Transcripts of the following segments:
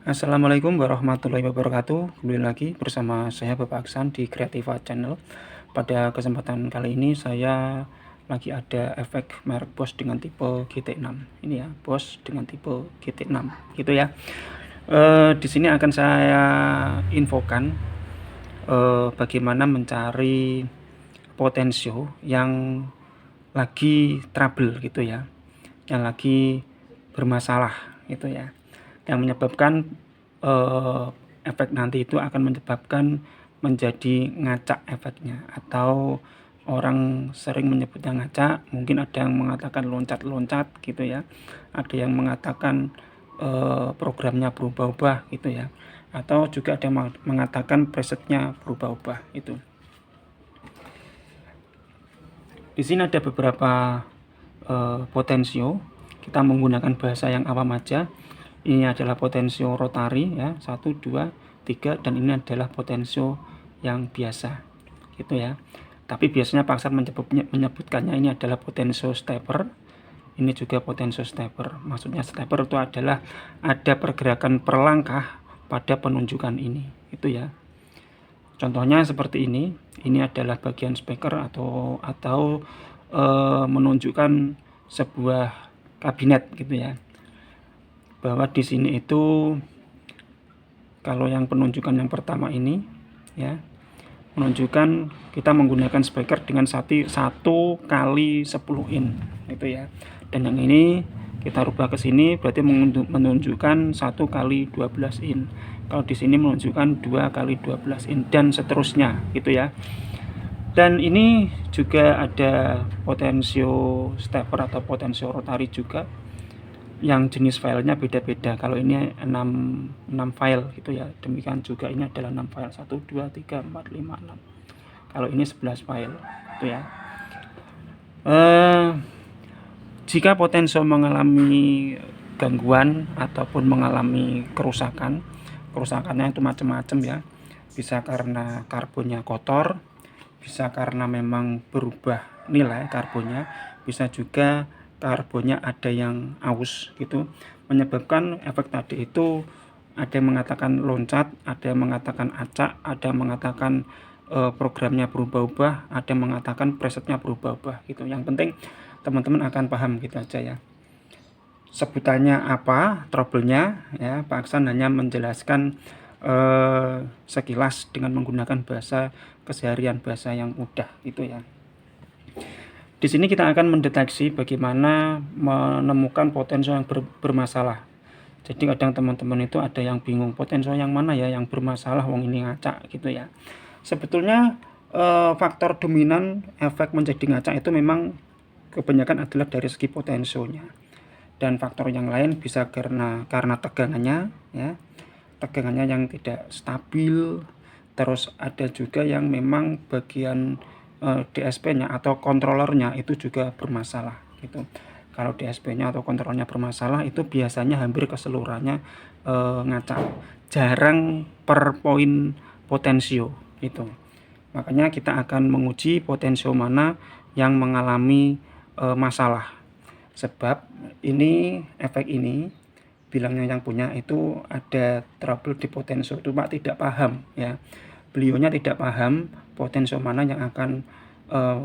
Assalamualaikum warahmatullahi wabarakatuh. Kembali lagi bersama saya Bapak Aksan di Creativa Channel. Pada kesempatan kali ini saya lagi ada efek merek Bosch dengan tipe GT6. Ini ya, Bosch dengan tipe GT6 gitu ya. Di sini akan saya infokan bagaimana mencari potensio yang lagi trouble gitu ya, yang lagi bermasalah gitu ya, yang menyebabkan efek nanti itu akan menyebabkan menjadi ngacak efeknya, atau orang sering menyebutnya ngacak. Mungkin ada yang mengatakan loncat-loncat gitu ya, ada yang mengatakan programnya berubah-ubah gitu ya, atau juga ada yang mengatakan presetnya berubah-ubah itu. Di sini ada beberapa potensio. Kita menggunakan bahasa yang awam aja. Ini adalah potensio rotari ya, 1, 2, 3, dan ini adalah potensio yang biasa gitu ya. Tapi biasanya Pak Aksan menyebutkannya ini adalah potensio stepper. Ini juga potensio stepper. Maksudnya stepper itu adalah ada pergerakan per langkah pada penunjukan ini, itu ya. Contohnya seperti ini. Ini adalah bagian speaker atau menunjukkan sebuah kabinet gitu ya. Bahwa di sini itu kalau yang penunjukan yang pertama ini ya, menunjukkan kita menggunakan speaker dengan 1 kali 10 in itu ya. Dan yang ini kita rubah ke sini berarti menunjukkan 1 kali 12 in. Kalau di sini menunjukkan 2 kali 12 in dan seterusnya gitu ya. Dan ini juga ada potensio stepper atau potensio rotari juga, yang jenis filenya beda-beda. Kalau ini 6 file gitu ya, demikian juga ini adalah 6 file, 1, 2, 3, 4, 5, 6. Kalau ini 11 file gitu ya. Jika potensio mengalami gangguan ataupun mengalami kerusakannya itu macam-macam ya. Bisa karena karbonnya kotor, bisa karena memang berubah nilai karbonnya, bisa juga karbonnya ada yang aus gitu, menyebabkan efek tadi itu ada yang mengatakan loncat, ada yang mengatakan acak, ada yang mengatakan programnya berubah-ubah, ada yang mengatakan presetnya berubah-ubah gitu. Yang penting teman-teman akan paham gitu aja ya. Sebutannya apa, trouble-nya ya, Pak Aksan hanya menjelaskan sekilas dengan menggunakan bahasa keseharian, bahasa yang mudah gitu ya. Di sini kita akan mendeteksi bagaimana menemukan potensio yang bermasalah. Jadi kadang teman-teman itu ada yang bingung, potensio yang mana ya yang bermasalah, wong ini ngacak gitu ya. Sebetulnya faktor dominan efek menjadi ngacak itu memang kebanyakan adalah dari segi potensionya. Dan faktor yang lain bisa karena tegangannya ya. Tegangannya yang tidak stabil. Terus ada juga yang memang bagian DSP-nya atau kontrolernya itu juga bermasalah gitu. Kalau DSP-nya atau kontrolnya bermasalah itu biasanya hampir keseluruhannya ngacak. Jarang per poin potensio gitu. Makanya kita akan menguji potensio mana yang mengalami masalah. Sebab ini efek ini bilangnya yang punya itu ada trouble di potensio itu Pak tidak paham ya. Beliaunya tidak paham potensio mana yang akan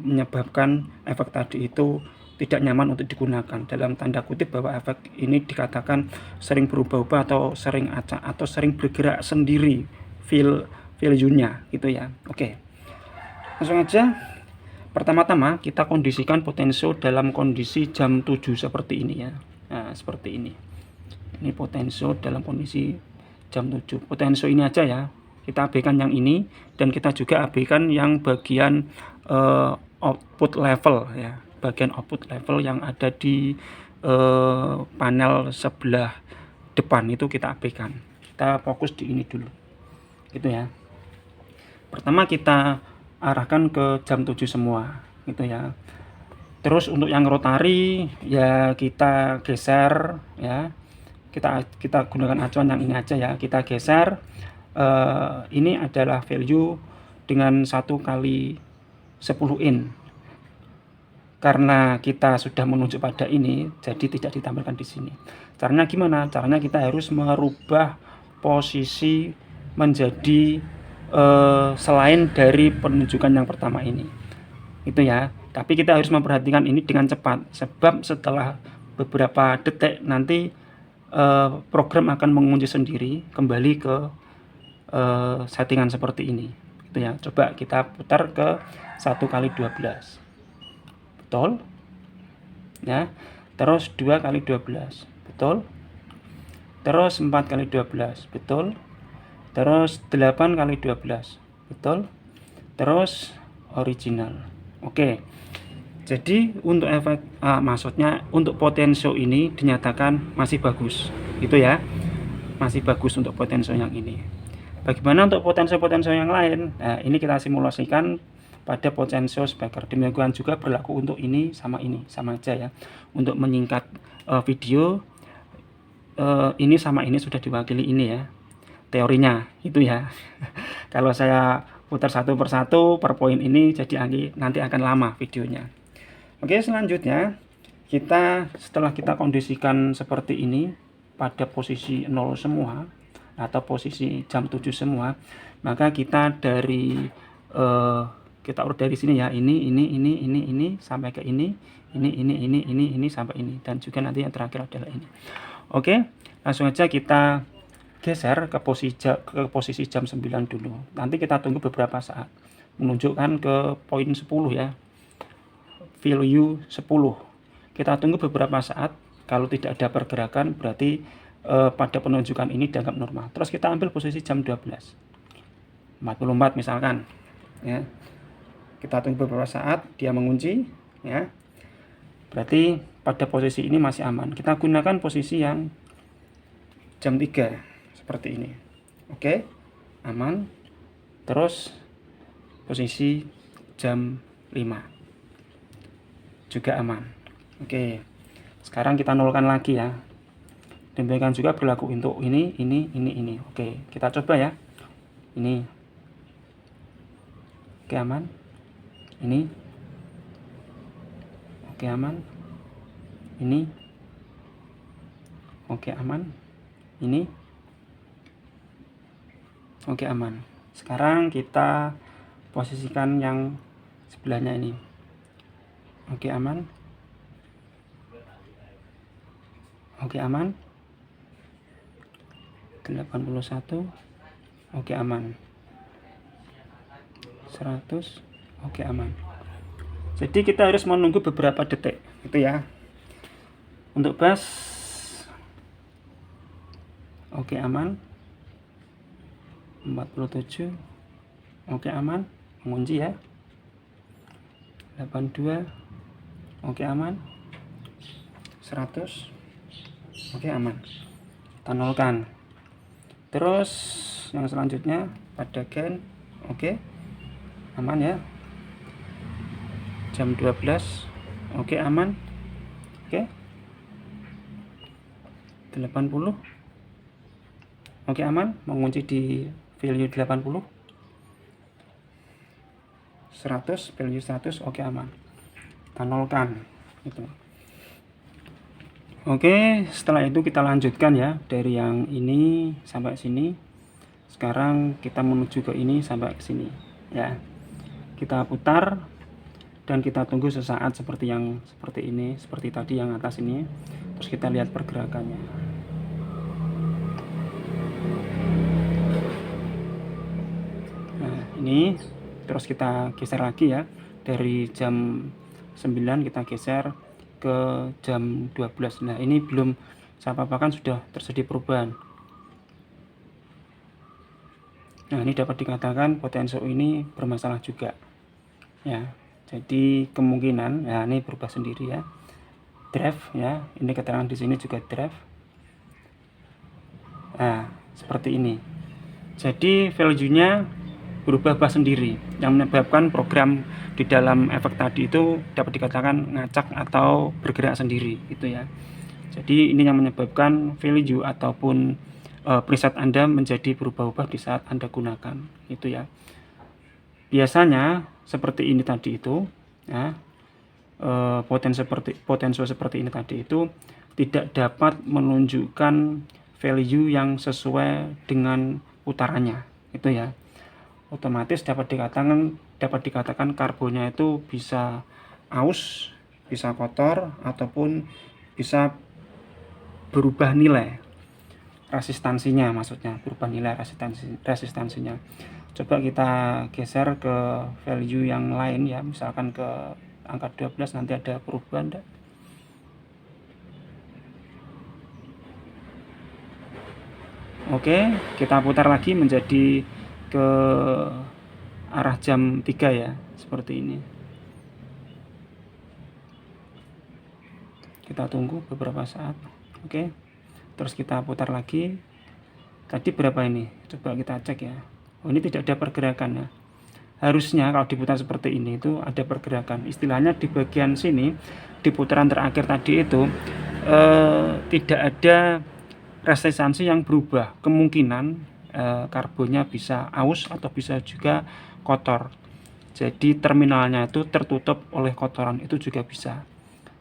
menyebabkan efek tadi itu tidak nyaman untuk digunakan. Dalam tanda kutip bahwa efek ini dikatakan sering berubah-ubah atau sering acak atau sering bergerak sendiri value-nya gitu ya. Oke. Langsung aja. Pertama-tama kita kondisikan potensio dalam kondisi jam 7 seperti ini ya. Nah, seperti ini. Ini potensio dalam kondisi jam 7. Potensio ini aja ya. Kita abaikan yang ini dan kita juga abaikan yang bagian output level ya. Bagian output level yang ada di panel sebelah depan itu kita abaikan. Kita fokus di ini dulu. Gitu ya. Pertama kita arahkan ke jam 7 semua gitu ya. Terus untuk yang rotari ya kita geser ya. Kita gunakan acuan yang ini aja ya. Kita geser. Ini adalah value dengan 1 kali 10 in. Karena kita sudah menunjuk pada ini, jadi tidak ditampilkan di sini. Caranya gimana? Caranya kita harus merubah posisi menjadi selain dari penunjukan yang pertama ini, itu ya. Tapi kita harus memperhatikan ini dengan cepat, sebab setelah beberapa detik nanti program akan mengunci sendiri kembali ke settingan seperti ini, itu ya. Coba kita putar ke 1x12, betul ya. Terus 2x12, betul. Terus 4x12, betul. Terus 8x12, betul. Terus original. Oke. Jadi untuk efek maksudnya untuk potensio ini dinyatakan masih bagus, gitu ya. Masih bagus untuk potensio yang ini. Bagaimana untuk potensio-potensio yang lain? Nah, ini kita simulasikan pada potensio speaker. Demikian juga berlaku untuk ini, sama aja ya. Untuk menyingkat video, ini sama ini sudah diwakili ini ya, teorinya itu ya. Kalau saya putar satu persatu per poin ini, jadi nanti akan lama videonya. Oke, selanjutnya setelah kita kondisikan seperti ini pada posisi 0 semua atau posisi jam 7 semua, maka kita urut dari sini ya, ini sampai ke ini sampai ini, dan juga nanti yang terakhir adalah ini. Oke, langsung aja kita geser ke posisi jam 9 dulu. Nanti kita tunggu beberapa saat, menunjukkan ke poin 10 ya, value 10. Kita tunggu beberapa saat. Kalau tidak ada pergerakan berarti pada penunjukan ini dianggap normal. Terus kita ambil posisi jam 12:44 misalkan ya. Kita tunggu beberapa saat, dia mengunci ya. Berarti pada posisi ini masih aman. Kita gunakan posisi yang jam 3 seperti ini. Oke, aman. Terus posisi jam 5 juga aman. Oke, sekarang kita nolkan lagi ya. Demikian juga berlaku untuk ini. Oke, kita coba ya. Ini. Oke, aman. Ini. Oke, aman. Ini. Oke, aman. Ini. Oke, aman. Sekarang kita posisikan yang sebelahnya ini. Oke, aman. Oke, aman. 81. Oke, aman. 100. Oke, aman. Jadi kita harus menunggu beberapa detik, itu ya. Untuk bass, oke, aman. 47. Oke, aman. Mengunci ya. 82. Oke, aman. 100. Oke, aman. Kita nolkan. Terus yang selanjutnya pada gain. Oke, aman ya. Jam 12. Oke, aman. Oke, 80. Oke, aman. Mengunci di value 80. 100, value 100. Oke, aman. Kita nolkan itu. Oke, setelah itu kita lanjutkan ya, dari yang ini sampai sini. Sekarang kita menuju ke ini sampai ke sini ya. Kita putar dan kita tunggu sesaat seperti ini, seperti tadi yang atas ini. Terus kita lihat pergerakannya. Nah, ini terus kita geser lagi ya, dari jam 9 kita geser ke jam 12. Nah, ini belum saya apa-apakan, sudah terjadi perubahan. Nah, ini dapat dikatakan potensio ini bermasalah juga ya. Jadi kemungkinan ya, ini berubah sendiri ya, drive ya. Ini keterangan di sini juga drive. Nah, seperti ini. Jadi value-nya berubah sendiri, yang menyebabkan program di dalam efek tadi itu dapat dikatakan ngacak atau bergerak sendiri, itu ya. Jadi ini yang menyebabkan value ataupun preset Anda menjadi berubah-ubah di saat Anda gunakan, itu ya. Biasanya seperti ini tadi itu ya, potensio seperti ini tadi itu tidak dapat menunjukkan value yang sesuai dengan putarannya itu ya. Otomatis dapat dikatakan karbonnya itu bisa aus, bisa kotor, ataupun bisa berubah nilai resistansinya, maksudnya berubah nilai resistansinya. Coba kita geser ke value yang lain ya, misalkan ke angka 12, nanti ada perubahan enggak? Oke, kita putar lagi menjadi ke arah jam 3 ya, seperti ini. Kita tunggu beberapa saat. Oke, terus kita putar lagi. Tadi berapa ini? Coba kita cek ya. Oh, ini tidak ada pergerakan ya. Harusnya kalau diputar seperti ini itu ada pergerakan. Istilahnya di bagian sini, di putaran terakhir tadi itu tidak ada resistansi yang berubah. Kemungkinan karbonnya bisa aus atau bisa juga kotor. Jadi terminalnya itu tertutup oleh kotoran, itu juga bisa.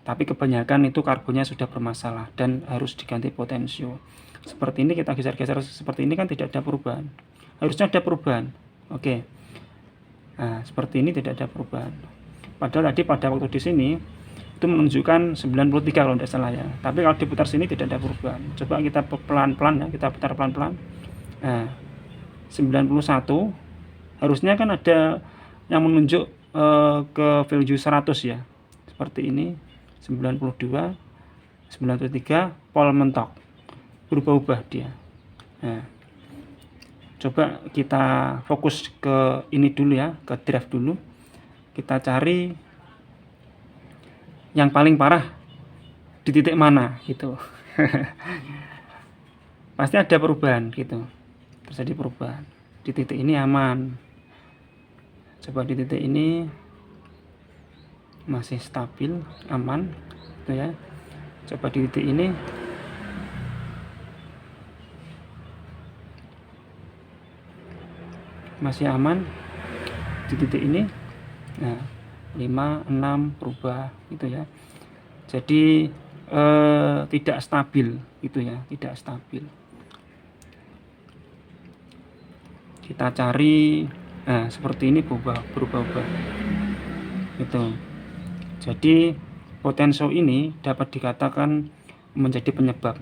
Tapi kebanyakan itu karbonnya sudah bermasalah dan harus diganti potensio. Seperti ini, kita geser-geser seperti ini kan tidak ada perubahan. Harusnya ada perubahan. Oke. Nah, seperti ini tidak ada perubahan. Padahal tadi pada waktu di sini itu menunjukkan 93 kalau tidak salah ya. Tapi kalau diputar sini tidak ada perubahan. Coba kita pelan-pelan ya, kita putar pelan-pelan. Nah, 91 harusnya kan ada yang menunjuk ke value 100 ya. Seperti ini. 92, 93, pol mentok, berubah-ubah dia. Nah, coba kita fokus ke ini dulu ya, ke draft dulu. Kita cari yang paling parah di titik mana gitu. Pasti ada perubahan gitu, terjadi perubahan. Di titik ini aman, coba di titik ini masih stabil, aman gitu ya. Coba di titik ini masih aman, di titik ini nah 5, 6 berubah gitu ya. Jadi tidak stabil gitu ya, tidak stabil. Kita cari, nah seperti ini berubah-ubah gitu. Jadi potensio ini dapat dikatakan menjadi penyebab.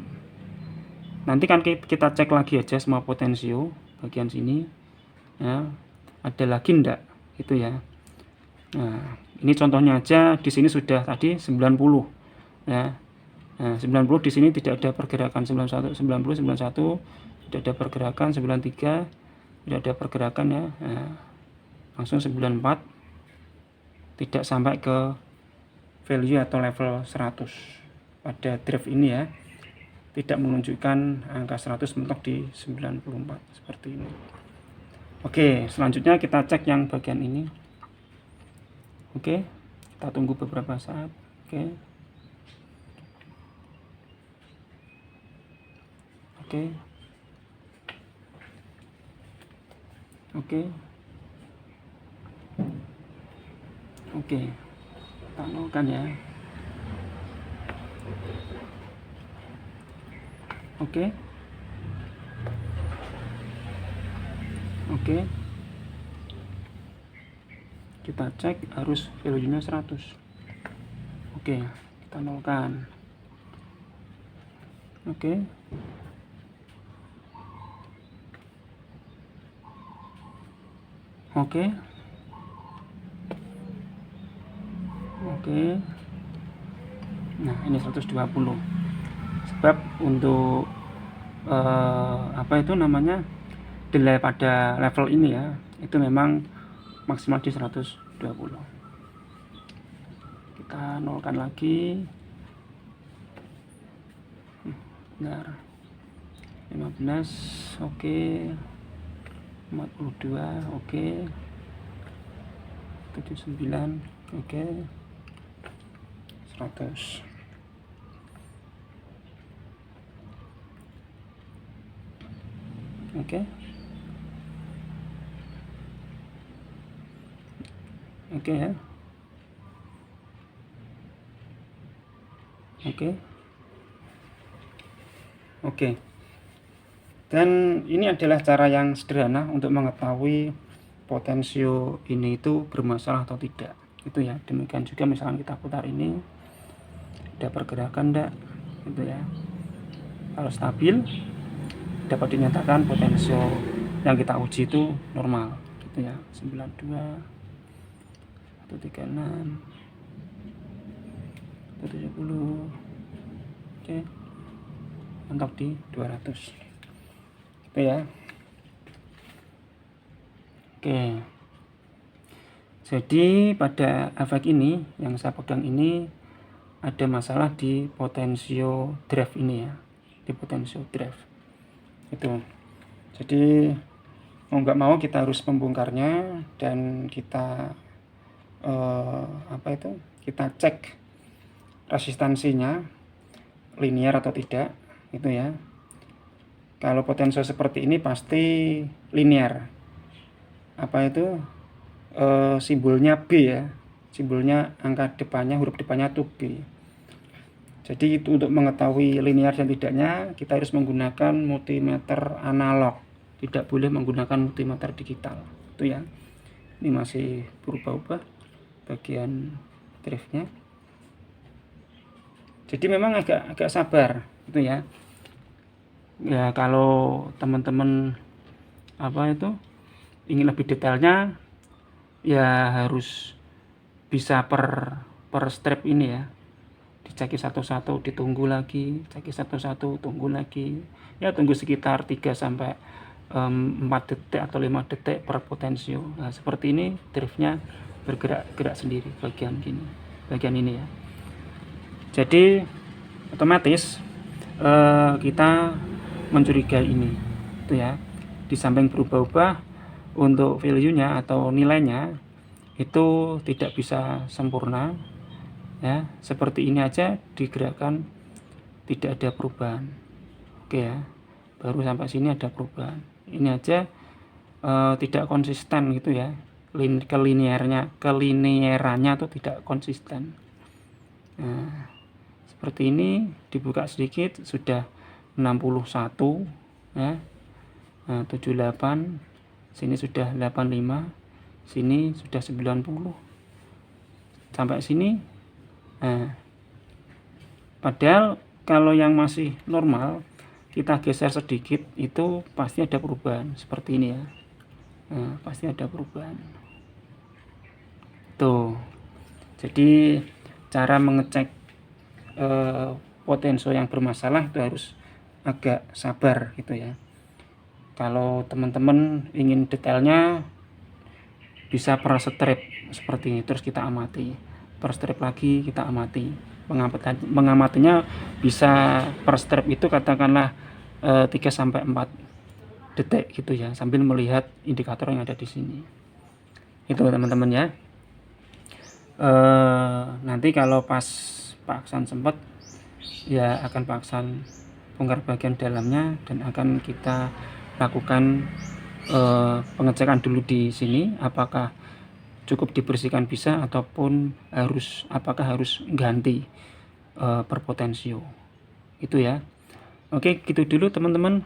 Nanti kan kita cek lagi aja semua potensio bagian sini ya, ada lagi enggak itu ya. Nah, ini contohnya aja, di sini sudah tadi 90 ya. Nah, 90 di sini tidak ada pergerakan, 91 tidak ada pergerakan, 93 tidak ada pergerakan ya. Nah, langsung 94 tidak sampai ke value atau level 100 pada draft ini ya, tidak menunjukkan angka 100 mentok di 94 seperti ini. Oke, selanjutnya kita cek yang bagian ini. Oke, kita tunggu beberapa saat. Oke, oke, oke, oke, kita nolkan ya. Oke, oke, kita cek harus value nya 100. Oke, kita nolkan. Oke, oke, oke. Nah, ini 120. Sebab untuk apa itu namanya, delay pada level ini ya, itu memang maksimal di 120. Kita nolkan lagi. Benar. 15, oke. 42, oke. 79, oke. 100. Oke. Oke ya. Oke. Oke. Dan ini adalah cara yang sederhana untuk mengetahui potensio ini itu bermasalah atau tidak. Itu ya. Demikian juga misalkan kita putar ini, ada pergerakan enggak, gitu ya. Kalau stabil, dapat dinyatakan potensio yang kita uji itu normal, gitu ya. 92, 136, 170. Oke. Mentok di 200. Gitu ya. Oke. Jadi pada efek ini yang saya pegang ini ada masalah di potensio drive ini ya, di potensio drive itu. Jadi mau nggak mau kita harus membongkarnya dan kita kita cek resistansinya linear atau tidak, itu ya. Kalau potensio seperti ini pasti linear. Simbolnya B ya, simbolnya angka depannya, huruf depannya itu B. Jadi itu untuk mengetahui linear dan tidaknya kita harus menggunakan multimeter analog, tidak boleh menggunakan multimeter digital, itu ya. Ini masih berubah-ubah bagian drive-nya. Jadi memang agak sabar, itu ya. Ya kalau teman-teman ingin lebih detailnya, ya harus bisa per strip ini ya, diceki satu-satu, ditunggu lagi, ceki satu-satu, tunggu lagi, ya tunggu sekitar 3 sampai 4 detik atau 5 detik per potensio. Nah seperti ini drive-nya bergerak sendiri bagian ini ya. Jadi otomatis kita mencurigai ini, itu ya. Di samping berubah-ubah untuk value-nya atau nilainya itu tidak bisa sempurna ya. Seperti ini aja digerakkan tidak ada perubahan. Oke ya, baru sampai sini ada perubahan. Ini aja tidak konsisten gitu ya. Kelinearannya itu tidak konsisten. Nah, seperti ini dibuka sedikit sudah 61 ya. Nah, 78, sini sudah 85, sini sudah 90. Sampai sini. Nah, padahal kalau yang masih normal kita geser sedikit itu pasti ada perubahan seperti ini ya. Nah, pasti ada perubahan. Tuh. Jadi cara mengecek potensio yang bermasalah itu harus agak sabar gitu ya. Kalau teman-teman ingin detailnya bisa per strip seperti ini, terus kita amati, per strip lagi kita amati. Mengamatinya bisa per strip itu katakanlah 3 sampai 4 detik gitu ya, sambil melihat indikator yang ada di sini. Itu teman-teman ya. Nanti kalau pas Pak Aksan sempat ya akan Pak Aksan bongkar bagian dalamnya dan akan kita lakukan pengecekan dulu di sini apakah cukup dibersihkan bisa ataupun apakah harus ganti per potensio, itu ya. Oke, gitu dulu teman-teman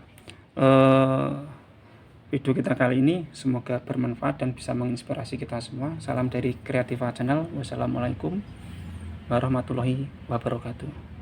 video kita kali ini, semoga bermanfaat dan bisa menginspirasi kita semua. Salam dari Kreativa Channel. Wassalamualaikum warahmatullahi wabarakatuh.